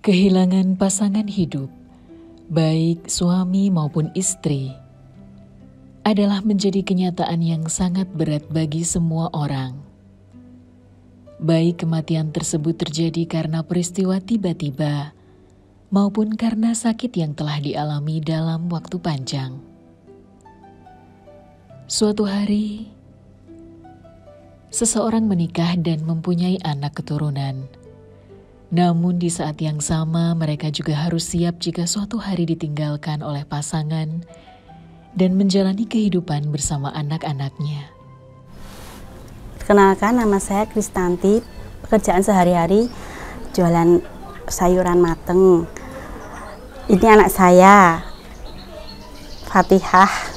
Kehilangan pasangan hidup, baik suami maupun istri, adalah menjadi kenyataan yang sangat berat bagi semua orang. Baik kematian tersebut terjadi karena peristiwa tiba-tiba, maupun karena sakit yang telah dialami dalam waktu panjang. Suatu hari, seseorang menikah dan mempunyai anak keturunan. Namun di saat yang sama mereka juga harus siap jika suatu hari ditinggalkan oleh pasangan dan menjalani kehidupan bersama anak-anaknya. Perkenalkan, nama saya Kristanti. Pekerjaan sehari-hari jualan sayuran mateng. Ini anak saya, Fatihah.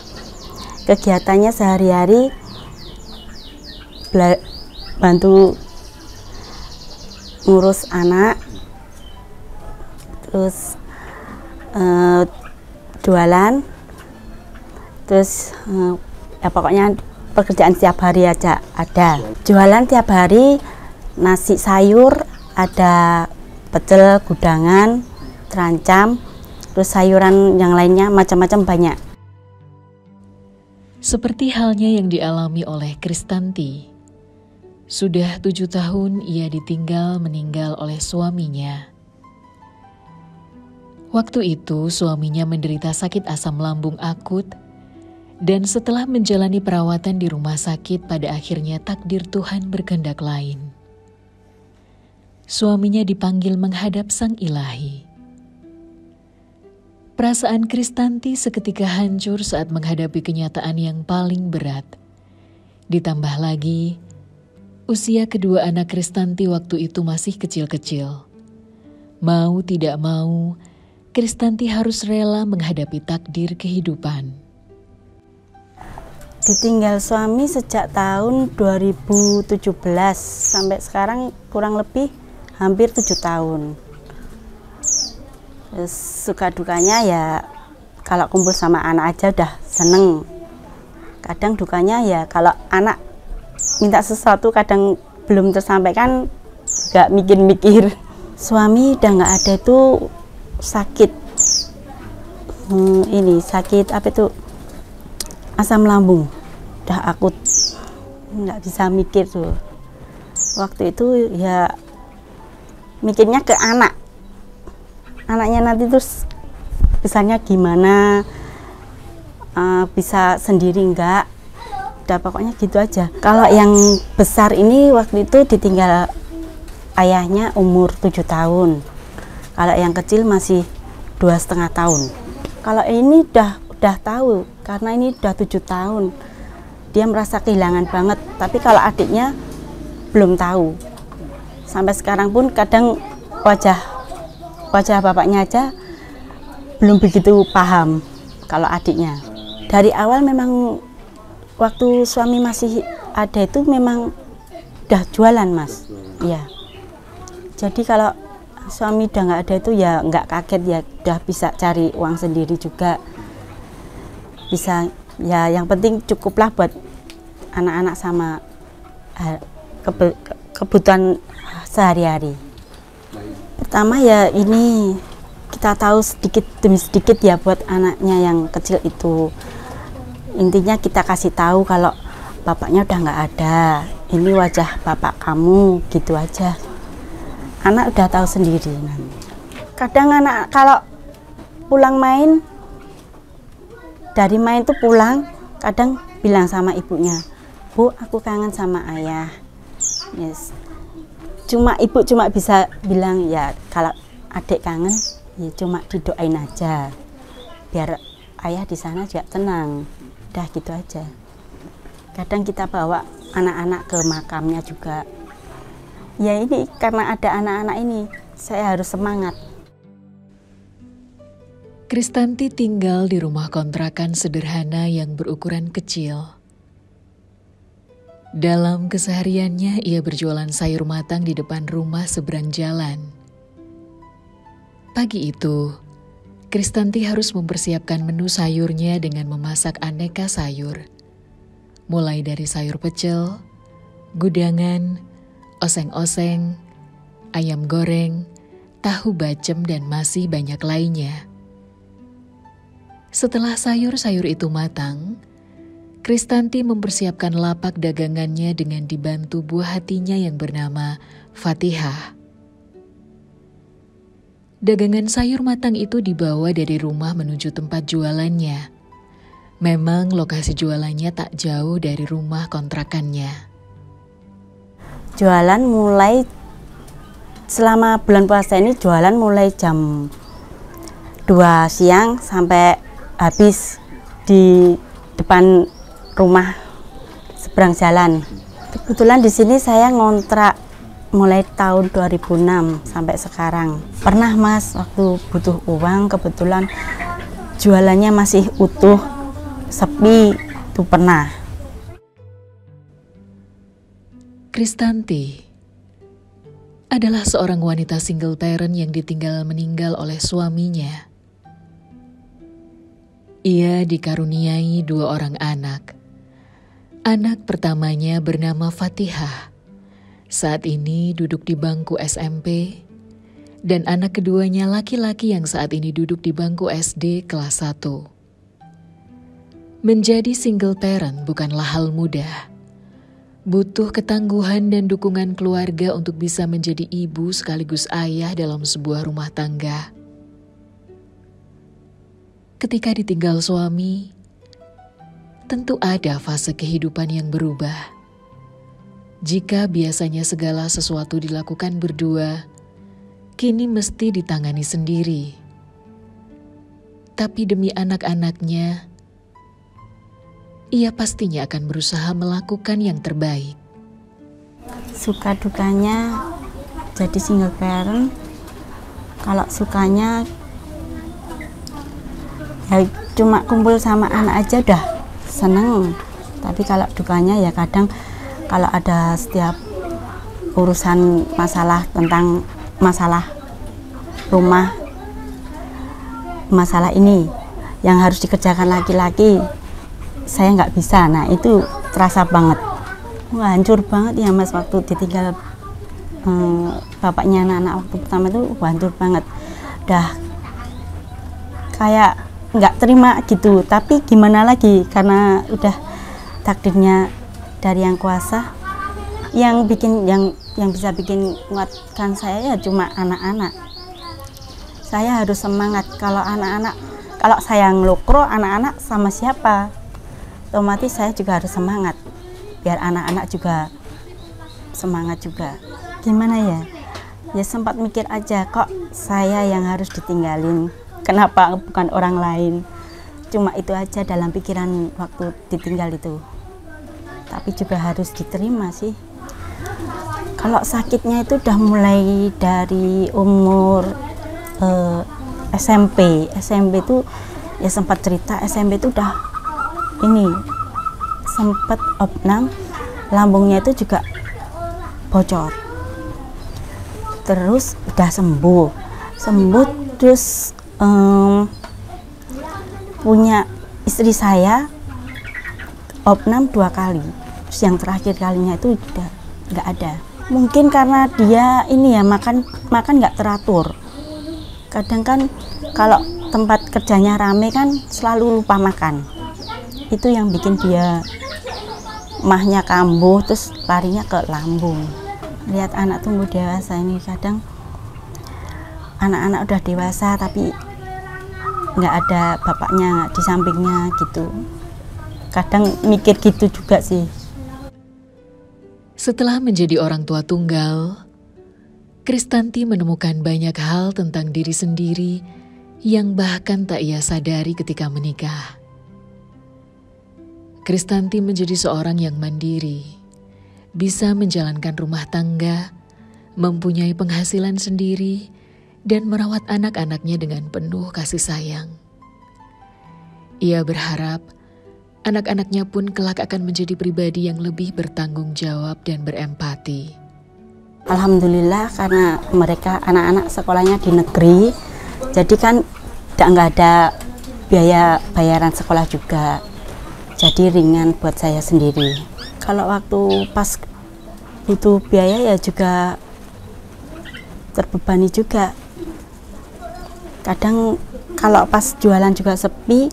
Kegiatannya sehari-hari bantu ngurus anak, terus jualan, terus ya pokoknya pekerjaan setiap hari aja ada. Jualan tiap hari, nasi sayur, ada pecel, gudangan, terancam, terus sayuran yang lainnya macam-macam banyak. Seperti halnya yang dialami oleh Kristanti, sudah 7 tahun ia meninggal oleh suaminya. Waktu itu suaminya menderita sakit asam lambung akut, dan setelah menjalani perawatan di rumah sakit pada akhirnya takdir Tuhan berkehendak lain. Suaminya dipanggil menghadap Sang Ilahi. Perasaan Kristanti seketika hancur saat menghadapi kenyataan yang paling berat. Ditambah lagi, usia kedua anak Kristanti waktu itu masih kecil-kecil. Mau tidak mau, Kristanti harus rela menghadapi takdir kehidupan. Ditinggal suami sejak tahun 2017 sampai sekarang kurang lebih hampir 7 tahun. Terus suka dukanya ya kalau kumpul sama anak aja udah seneng. Kadang dukanya ya kalau anak minta sesuatu kadang belum tersampaikan gak mikir-mikir. Suami udah gak ada itu sakit. Sakit apa itu? Asam lambung. Udah akut. Gak bisa mikir tuh. Waktu itu ya mikirnya ke anak. Anaknya nanti terus besarnya gimana? Bisa sendiri enggak? Udah pokoknya gitu aja. Kalau yang besar ini waktu itu ditinggal ayahnya umur 7 tahun. Kalau yang kecil masih 2,5 tahun. Kalau ini udah tahu karena ini udah 7 tahun. Dia merasa kehilangan banget. Tapi kalau adiknya belum tahu. Sampai sekarang pun kadang wajah bapaknya aja belum begitu paham kalau adiknya. Dari awal memang waktu suami masih ada itu memang udah jualan, Mas. Iya. Jadi kalau suami udah nggak ada itu ya nggak kaget, ya udah bisa cari uang sendiri juga. Bisa ya, yang penting cukuplah buat anak-anak sama kebutuhan sehari-hari. Pertama ya ini kita tahu sedikit demi sedikit ya buat anaknya yang kecil itu. Intinya kita kasih tahu kalau bapaknya udah nggak ada, ini wajah bapak kamu, gitu aja. Anak udah tahu sendiri nanti. Kadang anak kalau pulang main, dari main tuh pulang, kadang bilang sama ibunya, Bu, aku kangen sama ayah. Yes. Ibu cuma bisa bilang ya kalau adik kangen, ya cuma didoain aja, biar ayah di sana juga tenang. Udah gitu aja. Kadang kita bawa anak-anak ke makamnya juga. Ya ini karena ada anak-anak ini, saya harus semangat. Kristanti tinggal di rumah kontrakan sederhana yang berukuran kecil. Dalam kesehariannya ia berjualan sayur matang di depan rumah seberang jalan. Pagi itu, Kristanti harus mempersiapkan menu sayurnya dengan memasak aneka sayur. Mulai dari sayur pecel, gudangan, oseng-oseng, ayam goreng, tahu bacem, dan masih banyak lainnya. Setelah sayur-sayur itu matang, Kristanti mempersiapkan lapak dagangannya dengan dibantu buah hatinya yang bernama Fatihah. Dagangan sayur matang itu dibawa dari rumah menuju tempat jualannya. Memang lokasi jualannya tak jauh dari rumah kontrakannya. Jualan mulai selama bulan puasa ini, jualan mulai jam 2 siang sampai habis di depan rumah seberang jalan. Kebetulan di sini saya ngontrak mulai tahun 2006 sampai sekarang. Pernah Mas, waktu butuh uang, kebetulan jualannya masih utuh, sepi, itu pernah. Kristanti adalah seorang wanita single parent yang ditinggal meninggal oleh suaminya. Ia dikaruniai 2 orang anak. Anak pertamanya bernama Fatihah. Saat ini duduk di bangku SMP. Dan anak keduanya laki-laki yang saat ini duduk di bangku SD kelas 1. Menjadi single parent bukanlah hal mudah. Butuh ketangguhan dan dukungan keluarga untuk bisa menjadi ibu sekaligus ayah dalam sebuah rumah tangga. Ketika ditinggal suami, tentu ada fase kehidupan yang berubah. Jika biasanya segala sesuatu dilakukan berdua, kini mesti ditangani sendiri. Tapi demi anak-anaknya, ia pastinya akan berusaha melakukan yang terbaik. Suka dukanya jadi single parent, kalau sukanya ya cuma kumpul sama anak aja udah seneng. Tapi kalau dukanya ya kadang kalau ada setiap urusan masalah tentang masalah rumah, masalah ini yang harus dikerjakan laki-laki, saya nggak bisa. Nah itu terasa banget. Wah, hancur banget ya Mas, waktu ditinggal bapaknya anak-anak waktu pertama itu hancur banget. Udah kayak nggak terima gitu, tapi gimana lagi, karena udah takdirnya dari Yang Kuasa. Yang bisa bikin menguatkan saya ya cuma anak-anak. Saya harus semangat. Kalau saya ngelokro, anak-anak sama siapa? Otomatis saya juga harus semangat, biar anak-anak juga semangat juga. Gimana ya? Ya sempat mikir aja, kok saya yang harus ditinggalin, kenapa bukan orang lain? Cuma itu aja dalam pikiran waktu ditinggal itu. Tapi juga harus diterima sih. Kalau sakitnya itu udah mulai dari umur SMP itu ya sempat cerita, SMP itu udah ini sempat opnam, lambungnya itu juga bocor. Terus udah sembuh terus punya istri saya opnam 2 kali. Terus yang terakhir kalinya itu udah nggak ada. Mungkin karena dia ini ya makan nggak teratur. Kadang kan kalau tempat kerjanya rame kan selalu lupa makan. Itu yang bikin dia mahnya kambuh, terus larinya ke lambung. Lihat anak tumbuh dewasa ini, kadang anak-anak udah dewasa tapi nggak ada bapaknya di sampingnya gitu. Kadang mikir gitu juga sih. Setelah menjadi orang tua tunggal, Kristanti menemukan banyak hal tentang diri sendiri yang bahkan tak ia sadari ketika menikah. Kristanti menjadi seorang yang mandiri, bisa menjalankan rumah tangga, mempunyai penghasilan sendiri, dan merawat anak-anaknya dengan penuh kasih sayang. Ia berharap anak-anaknya pun kelak akan menjadi pribadi yang lebih bertanggung jawab dan berempati. Alhamdulillah, karena mereka anak-anak sekolahnya di negeri, jadi kan nggak ada biaya bayaran sekolah juga. Jadi ringan buat saya sendiri. Kalau waktu pas butuh biaya ya juga terbebani juga. Kadang kalau pas jualan juga sepi,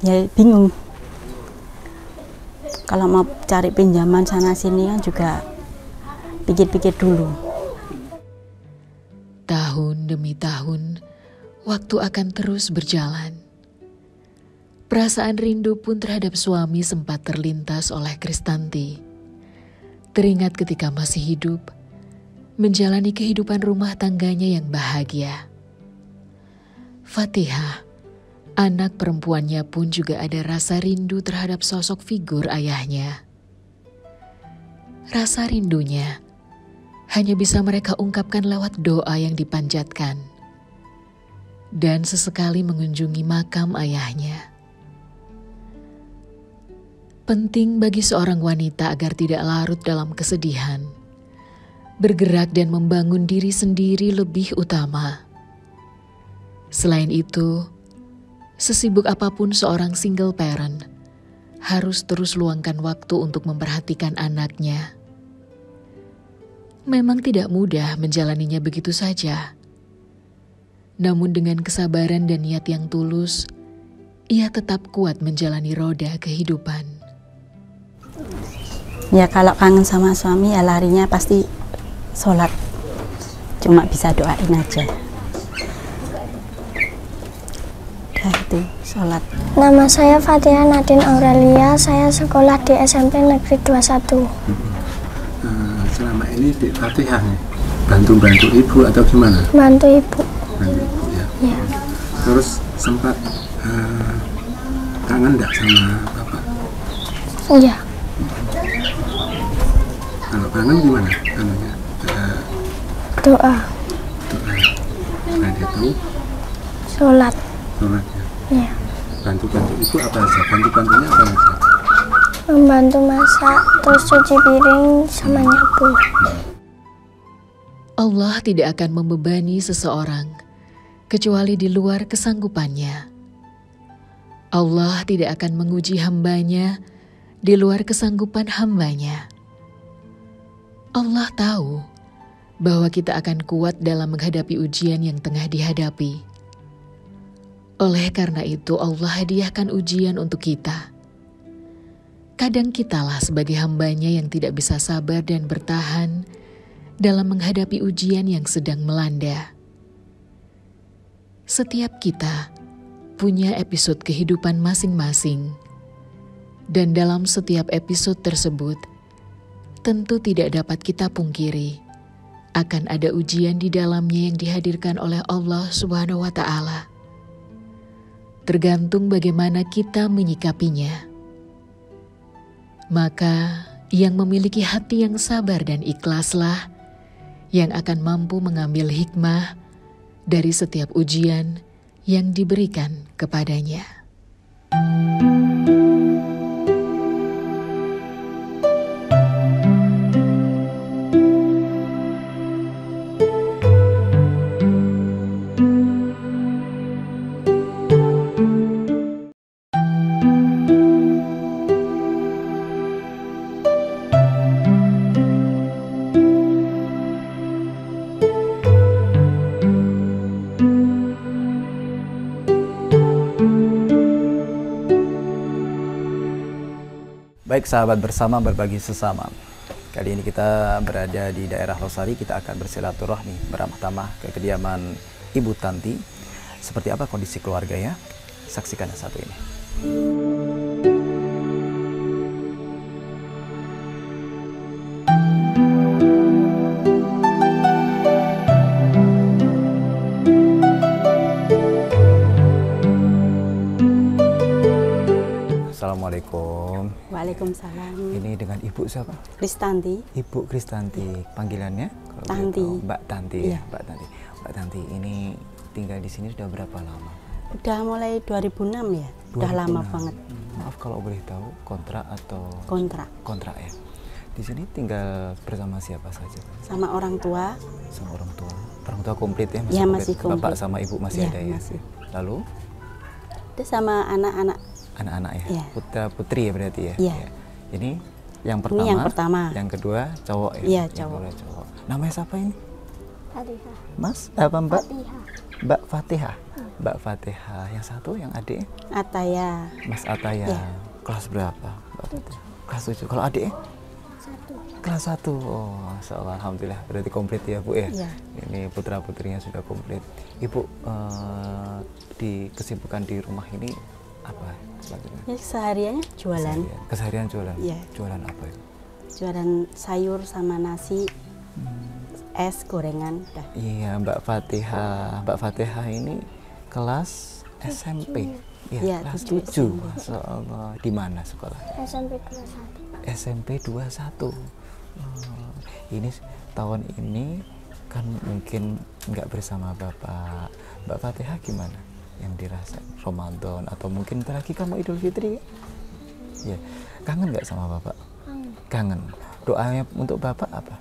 ya bingung. Kalau mau cari pinjaman sana sini kan juga pikir-pikir dulu. Tahun demi tahun, waktu akan terus berjalan. Perasaan rindu pun terhadap suami sempat terlintas oleh Kristanti. Teringat ketika masih hidup, menjalani kehidupan rumah tangganya yang bahagia. Fatihah, anak perempuannya pun juga ada rasa rindu terhadap sosok figur ayahnya. Rasa rindunya hanya bisa mereka ungkapkan lewat doa yang dipanjatkan dan sesekali mengunjungi makam ayahnya. Penting bagi seorang wanita agar tidak larut dalam kesedihan, bergerak dan membangun diri sendiri lebih utama. Selain itu, sesibuk apapun seorang single parent harus terus luangkan waktu untuk memperhatikan anaknya. Memang tidak mudah menjalaninya begitu saja. Namun dengan kesabaran dan niat yang tulus, ia tetap kuat menjalani roda kehidupan. Ya kalau kangen sama suami ya larinya pasti sholat. Cuma bisa doain aja. Udah itu, sholat. Nama saya Fatihah Nadine Aurelia, saya sekolah di SMP Negeri 21. Selama ini di Fatihah bantu-bantu ibu atau gimana? Bantu ibu. Bantu ibu ya. Ya. Terus sempat kangen enggak sama bapak? Iya. Kalau kangen gimana? Kangennya Doa. doa. Nah itu Sholat. sholatnya. Ya. Bantu-bantu ibu apa aja? Bantu-bantunya apa aja? Membantu masak, terus cuci piring sama nyapu. Allah tidak akan membebani seseorang kecuali di luar kesanggupannya. Allah tidak akan menguji hambanya di luar kesanggupan hambanya. Allah tahu bahwa kita akan kuat dalam menghadapi ujian yang tengah dihadapi. Oleh karena itu Allah hadiahkan ujian untuk kita. Kadang kitalah sebagai hambanya yang tidak bisa sabar dan bertahan dalam menghadapi ujian yang sedang melanda. Setiap kita punya episode kehidupan masing-masing. Dan dalam setiap episode tersebut, tentu tidak dapat kita pungkiri akan ada ujian di dalamnya yang dihadirkan oleh Allah Subhanahu wa Ta'ala. Tergantung bagaimana kita menyikapinya. Maka yang memiliki hati yang sabar dan ikhlaslah yang akan mampu mengambil hikmah dari setiap ujian yang diberikan kepadanya. Baik sahabat bersama berbagi sesama. Kali ini kita berada di daerah Losari, kita akan bersilaturahmi bersama ke kediaman Ibu Tanti. Seperti apa kondisi keluarganya? Saksikan yang satu ini. Assalamualaikum. Waalaikumsalam. Ini dengan Ibu siapa? Kristanti. Ibu Kristanti. Panggilannya? Kalau Tanti. boleh tahu, Mbak Tanti. Iya. Ya, Mbak Tanti. Mbak Tanti, ini tinggal di sini sudah berapa lama? Udah mulai 2006 ya. Udah 2006. lama banget. Maaf kalau boleh tahu, kontrak atau Kontrak kontrak ya. Di sini tinggal bersama siapa saja? sama orang tua. Sama orang tua. Orang tua komplit ya? Ya, masih komplit. Bapak sama ibu masih Ya, ada ya? masih. Lalu Itu sama anak-anak. anak-anak ya? Ya. Putra putri ya berarti ya? Ya. Ya. Ini yang Ini pertama, yang pertama. yang kedua cowok ya? Iya, Yang cowok. kedua cowok. Namanya siapa ini? Fatihah. Mas apa Mbak? Fatihah. Mbak Fatihah. Mbak Fatihah. Yang satu yang adik? Ataya. Mas Ataya. Ya. Kelas berapa? Mbak Fatihah? Kelas 7. Kalau adik? 1. Kelas 1. Oh, Masya Allah, alhamdulillah. Berarti komplit ya Bu ya? Iya. Ini putra-putrinya sudah komplit. Ibu di kesibukan di rumah ini apa selanjutnya? Ya, sehariannya jualan. Keseharian jualan? Iya. Jualan apa itu? Jualan sayur sama nasi, es, gorengan. Dah. Iya, Mbak Fatihah. Mbak Fatihah ini kelas SMP. Iya, kelas 7 7. Masya Allah. Di mana sekolah? SMP 21. SMP 21. Ini tahun ini kan mungkin nggak bersama Bapak. Mbak Fatihah gimana yang dirasa Ramadan atau mungkin bentar lagi kamu Idul Fitri ya? Kangen nggak sama Bapak? Kangen. Doanya untuk Bapak apa?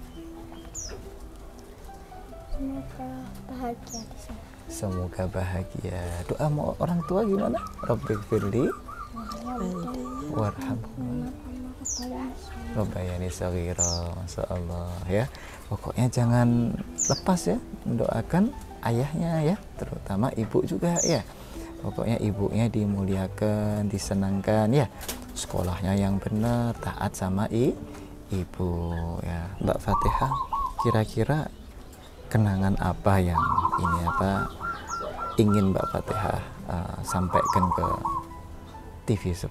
Semoga bahagia di sana. Semoga bahagia. Doa mau orang tua gimana? Rabbighfirli warhamhum Rabbayani shaghira. Masya Allah ya. Pokoknya jangan lepas ya mendoakan ayahnya ya, terutama ibu juga ya. Pokoknya ibunya dimuliakan, disenangkan ya. Sekolahnya yang benar, taat sama ibu ya. Mbak Fatihah, kira-kira kenangan apa yang ini ingin Mbak Fatihah sampaikan ke TV 10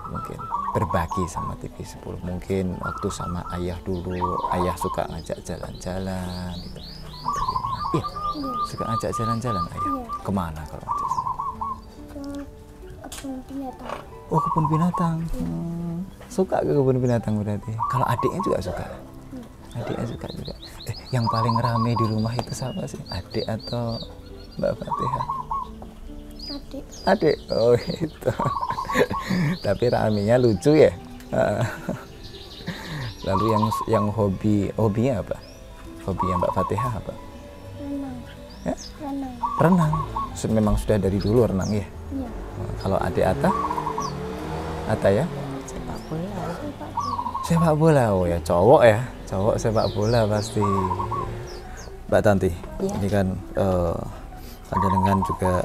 mungkin, berbagi sama TV 10 mungkin waktu sama ayah dulu, ayah suka ngajak jalan-jalan gitu. Iya, suka ngajak jalan-jalan ayah. Iya. Kemana kalau ngajak jalan? Ke kebun binatang. Oh, kebun binatang. Suka ke kebun binatang berarti. Kalau adiknya juga suka. Adiknya suka juga. Yang paling rame di rumah itu siapa sih? Adik atau Mbak Fatihah? Adik. Adik. Oh, itu. Tapi ramenya lucu ya. Lalu yang hobinya apa? Hobinya Mbak Fatihah apa? Renang. Ya? Renang. Renang. Memang sudah dari dulu renang ya. Iya. Kalau adik Ata ya? Sepak bola. Sepak bola. Oh ya, cowok ya. Cowok sepak bola pasti. Mbak Tanti, Ya. ini kan dengan juga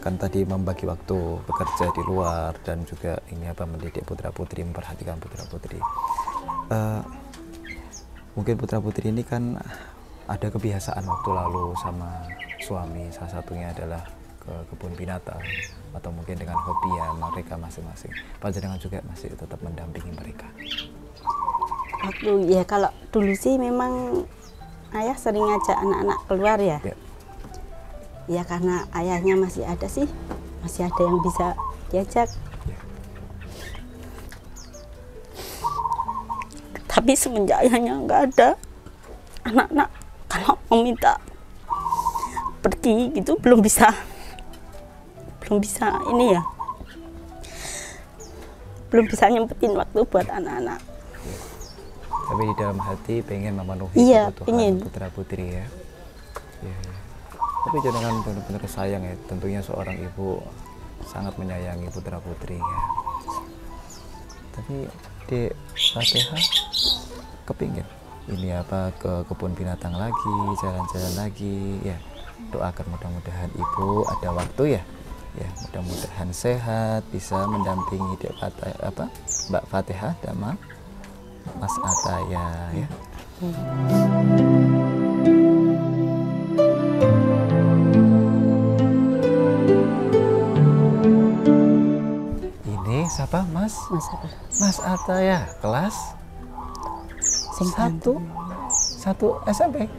kan tadi membagi waktu bekerja di luar dan juga ini mendidik putra-putri, memperhatikan putra-putri. Mungkin putra-putri ini kan ada kebiasaan waktu lalu sama suami, salah satunya adalah ke kebun binatang atau mungkin dengan hobi ya mereka masing-masing. Panjenengan juga masih tetap mendampingi mereka. Waktu ya kalau dulu sih memang ayah sering ngajak anak-anak keluar ya. Ya. Ya karena ayahnya masih ada sih, masih ada yang bisa diajak. Ya. Tapi semenjak ayahnya nggak ada, anak-anak kalau mau minta pergi gitu belum bisa ini ya, belum bisa nyempetin waktu buat anak-anak. Tapi di dalam hati pengen memenuhi Iya, kebutuhan pengen. putra-putri ya. Ya. Tapi jangan benar-benar sayang ya. Tentunya seorang ibu sangat menyayangi putra-putri ya. Tapi di Fatihah kepingin ini ke kebun binatang lagi, jalan-jalan lagi ya. Doakan mudah-mudahan ibu ada waktu ya. Ya, mudah-mudahan sehat, bisa mendampingi Mbak Fatihah dan Mas Ataya ya. Ini siapa Mas? Mas Ataya, kelas satu SMP.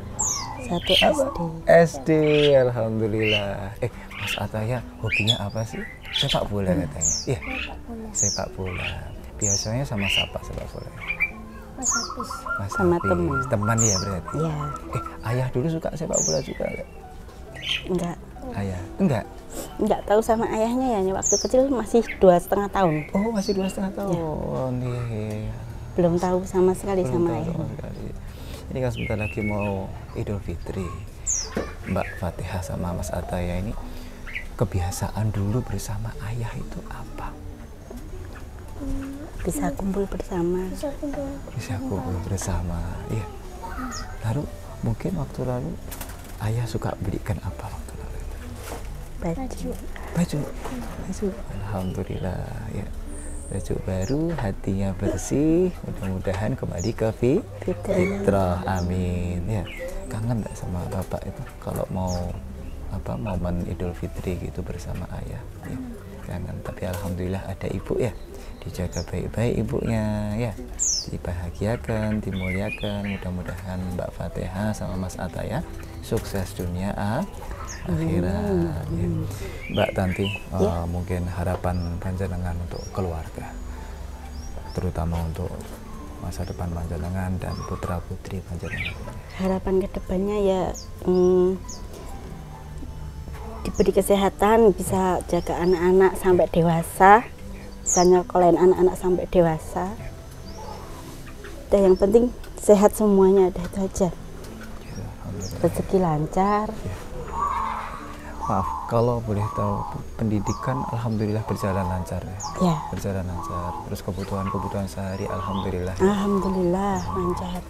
Satu Apa? SD. SD, alhamdulillah. Mas Ataya hobinya apa sih? Sepak bola katanya. Iya. Sepak bola. Biasanya sama siapa sepak bola? Mas Hafiz. Mas Sama Hafiz. teman. Teman ya berarti. Iya. Ayah dulu suka sepak bola juga enggak? Enggak. Ayah enggak. Enggak tahu sama ayahnya ya, waktu kecil masih 2,5 tahun. Oh, masih 2,5 tahun. Iya. Belum tahu sama sekali Belum sama tahu ayahnya. sama sekali. Ini kan sebentar lagi mau Idul Fitri. Mbak Fatihah sama Mas Ataya ini kebiasaan dulu bersama ayah itu apa? Bisa kumpul bersama. Bisa kumpul. Bisa kumpul bersama. Iya. Lalu Mungkin waktu lalu ayah suka belikan apa waktu lalu? Baju. Alhamdulillah ya. Baju baru, hatinya bersih, mudah-mudahan kembali ke fitrah. Amin ya. Kangen nggak sama bapak itu kalau mau momen Idul Fitri gitu bersama ayah ya. Kangen, tapi alhamdulillah ada ibu ya, dijaga baik-baik ibunya ya, dibahagiakan, dimuliakan. Mudah-mudahan Mbak Fatihah sama Mas Atta ya sukses dunia akhirat ya. Mbak Tanti, mungkin harapan panjenengan untuk keluarga, terutama untuk masa depan panjenengan dan putra putri panjenengan. Harapan kedepannya ya diberi kesehatan, bisa jaga anak-anak sampai dewasa, bisa nyokolain anak-anak sampai dewasa. Dan yang penting sehat semuanya, ada itu aja. Rezeki lancar. Maaf, kalau boleh tahu, pendidikan alhamdulillah berjalan lancar ya? Ya. Berjalan lancar. Terus kebutuhan sehari alhamdulillah. Alhamdulillah lancar.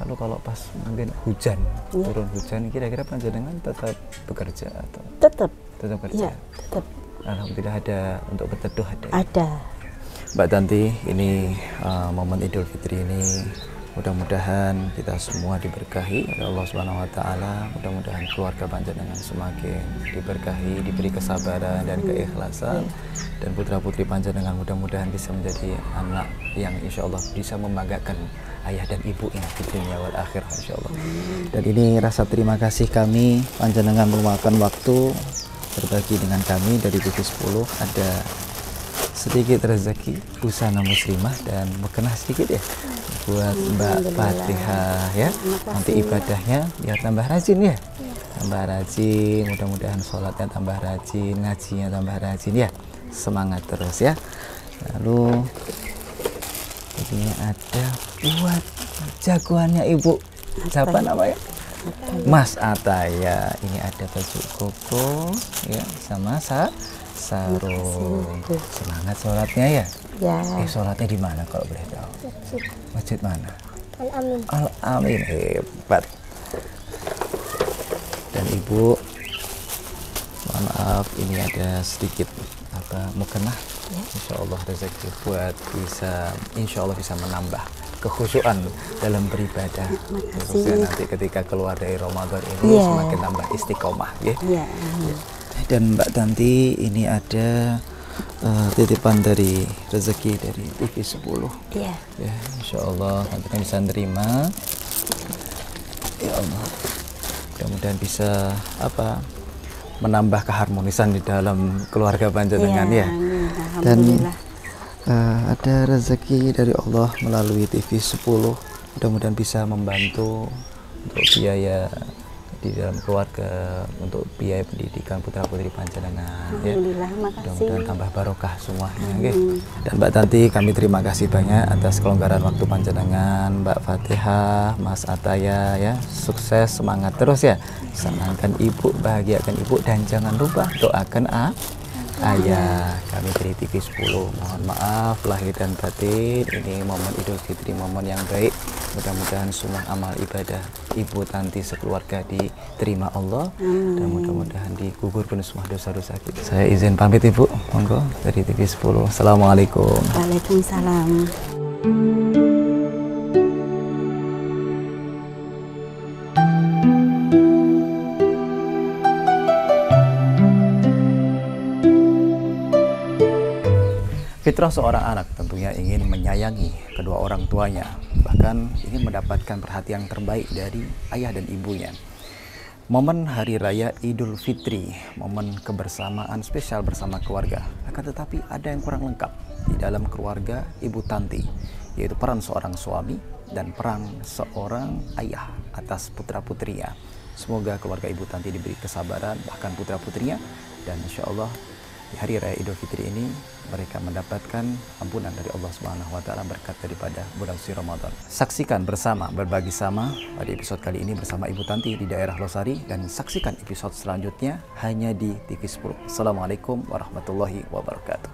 Lalu kalau pas mungkin hujan, turun hujan, kira-kira panjenengan tetap bekerja atau? Tetap kerja. Ya, tetap. Alhamdulillah ada untuk berteduh ada. Ada. Mbak Tanti, ini momen Idul Fitri ini mudah-mudahan kita semua diberkahi oleh Allah Subhanahu wa taala. Mudah-mudahan keluarga panjenengan semakin diberkahi, diberi kesabaran dan keikhlasan. Dan putra-putri panjenengan mudah-mudahan bisa menjadi anak yang insya Allah bisa membanggakan ayah dan ibunya di dunia wal akhirah insyaallah. Dan ini rasa terima kasih kami panjenengan meluangkan waktu berbagi dengan kami dari TV10. Ada sedikit rezeki busana muslimah dan mukena sedikit ya buat Mbak Fatihah ya. Nanti ibadahnya biar tambah rajin ya. Tambah rajin, mudah-mudahan sholatnya tambah rajin, ngajinya tambah rajin ya. Semangat terus ya. Lalu ini ada buat jagoannya ibu, siapa namanya? Mas Atta ya. Ini ada baju koko ya sama sarung. Semangat sholatnya ya. Ya. Sholatnya di mana kalau boleh tahu? Masjid mana? Al-Amin. Al-Amin, hebat. Dan ibu, mohon maaf ini ada sedikit mukena. Insya Allah rezeki buat insya Allah bisa menambah kekhusyuan dalam beribadah. Khususnya nanti ketika keluar dari Ramadan ini semakin nambah istiqomah ya. Dan Mbak Tanti, ini ada titipan dari rezeki dari TV10 ya, insya Allah nanti kan bisa nerima ya Allah. Mudah-mudahan bisa menambah keharmonisan di dalam keluarga panjenengan ya. Dan ada rezeki dari Allah melalui TV10, mudah-mudahan bisa membantu untuk biaya di dalam keluarga, untuk biaya pendidikan putra putri panjenengan ya. Mudah-mudahan tambah barokah semuanya ya. Dan Mbak Tanti, kami terima kasih banyak atas kelonggaran waktu panjenengan. Mbak Fatihah, Mas Atta ya, sukses, semangat terus ya. Senangkan ibu, bahagiakan ibu, dan jangan lupa doakan ayah. Kami dari TV10 mohon maaf lahir dan batin. Ini momen Idul Fitri, momen yang baik. Mudah-mudahan semua amal ibadah Ibu Tanti sekeluarga diterima Allah, dan mudah-mudahan digugurkan semua dosa-dosa kita. Saya izin pamit Ibu, monggo dari TV10. Assalamualaikum. Waalaikumsalam. Fitrah seorang anak tentunya ingin menyayangi kedua orang tuanya, bahkan ingin mendapatkan perhatian terbaik dari ayah dan ibunya. Momen Hari Raya Idul Fitri, momen kebersamaan spesial bersama keluarga. Akan tetapi ada yang kurang lengkap di dalam keluarga Ibu Tanti, yaitu peran seorang suami dan peran seorang ayah atas putra-putrinya. Semoga keluarga Ibu Tanti diberi kesabaran, bahkan putra-putrinya, dan insya Allah di Hari Raya Idul Fitri ini mereka mendapatkan ampunan dari Allah Subhanahu wa taala berkat daripada bulan suci Ramadan. Saksikan bersama Berbagi Sama pada episode kali ini bersama Ibu Tanti di daerah Losari, dan saksikan episode selanjutnya hanya di TV10. Assalamualaikum warahmatullahi wabarakatuh.